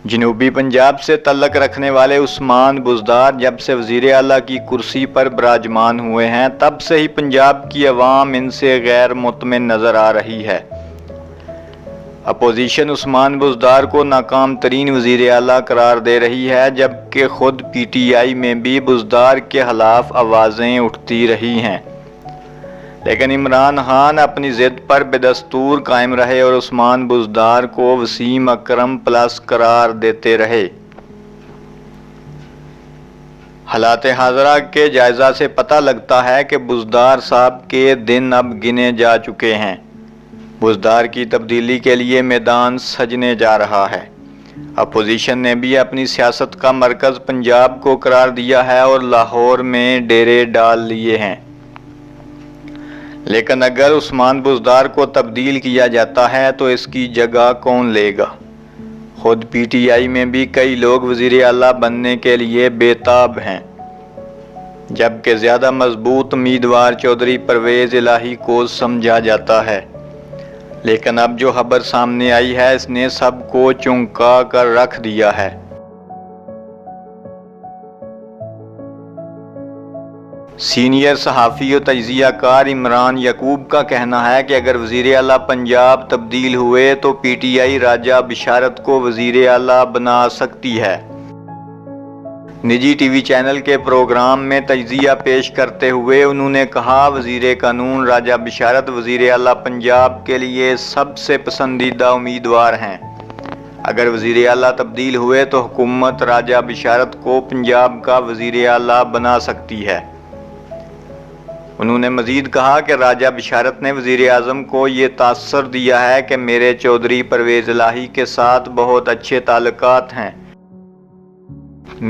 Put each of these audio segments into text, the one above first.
جنوبی پنجاب سے تعلق رکھنے والے عثمان بزدار جب سے وزیر اعلیٰ کی کرسی پر براجمان ہوئے ہیں تب سے ہی پنجاب کی عوام ان سے غیر مطمئن نظر آ رہی ہے۔ اپوزیشن عثمان بزدار کو ناکام ترین وزیر اعلیٰ قرار دے رہی ہے، جبکہ خود پی ٹی آئی میں بھی بزدار کے خلاف آوازیں اٹھتی رہی ہیں، لیکن عمران خان اپنی ضد پر بے دستور قائم رہے اور عثمان بزدار کو وسیم اکرم پلس قرار دیتے رہے۔ حالات حاضرہ کے جائزہ سے پتہ لگتا ہے کہ بزدار صاحب کے دن اب گنے جا چکے ہیں۔ بزدار کی تبدیلی کے لیے میدان سجنے جا رہا ہے۔ اپوزیشن نے بھی اپنی سیاست کا مرکز پنجاب کو قرار دیا ہے اور لاہور میں ڈیرے ڈال لیے ہیں، لیکن اگر عثمان بزدار کو تبدیل کیا جاتا ہے تو اس کی جگہ کون لے گا؟ خود پی ٹی آئی میں بھی کئی لوگ وزیر اعلیٰ بننے کے لیے بے تاب ہیں، جبکہ زیادہ مضبوط امیدوار چودھری پرویز الہی کو سمجھا جاتا ہے، لیکن اب جو خبر سامنے آئی ہے اس نے سب کو چونکا کر رکھ دیا ہے۔ سینئر صحافی و تجزیہ کار عمران یعقوب کا کہنا ہے کہ اگر وزیر اعلیٰ پنجاب تبدیل ہوئے تو پی ٹی آئی راجہ بشارت کو وزیر اعلیٰ بنا سکتی ہے۔ نجی ٹی وی چینل کے پروگرام میں تجزیہ پیش کرتے ہوئے انہوں نے کہا، وزیر قانون راجہ بشارت وزیر اعلیٰ پنجاب کے لیے سب سے پسندیدہ امیدوار ہیں۔ اگر وزیر اعلیٰ تبدیل ہوئے تو حکومت راجہ بشارت کو پنجاب کا وزیر اعلیٰ بنا سکتی ہے۔ انہوں نے مزید کہا کہ راجہ بشارت نے وزیر اعظم کو یہ تاثر دیا ہے کہ میرے چودھری پرویز الہی کے ساتھ بہت اچھے تعلقات ہیں،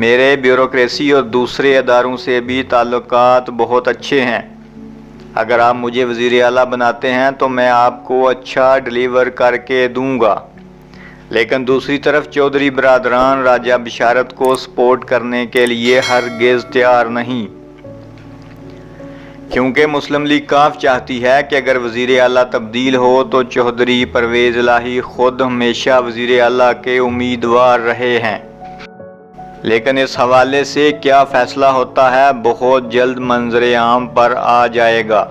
میرے بیوروکریسی اور دوسرے اداروں سے بھی تعلقات بہت اچھے ہیں۔ اگر آپ مجھے وزیر اعلیٰ بناتے ہیں تو میں آپ کو اچھا ڈیلیور کر کے دوں گا، لیکن دوسری طرف چودھری برادران راجہ بشارت کو سپورٹ کرنے کے لیے ہرگز تیار نہیں، کیونکہ مسلم لیگ کاف چاہتی ہے کہ اگر وزیر اعلیٰ تبدیل ہو تو چودھری پرویز الہی خود ہمیشہ وزیر اعلیٰ کے امیدوار رہے ہیں۔ لیکن اس حوالے سے کیا فیصلہ ہوتا ہے بہت جلد منظر عام پر آ جائے گا۔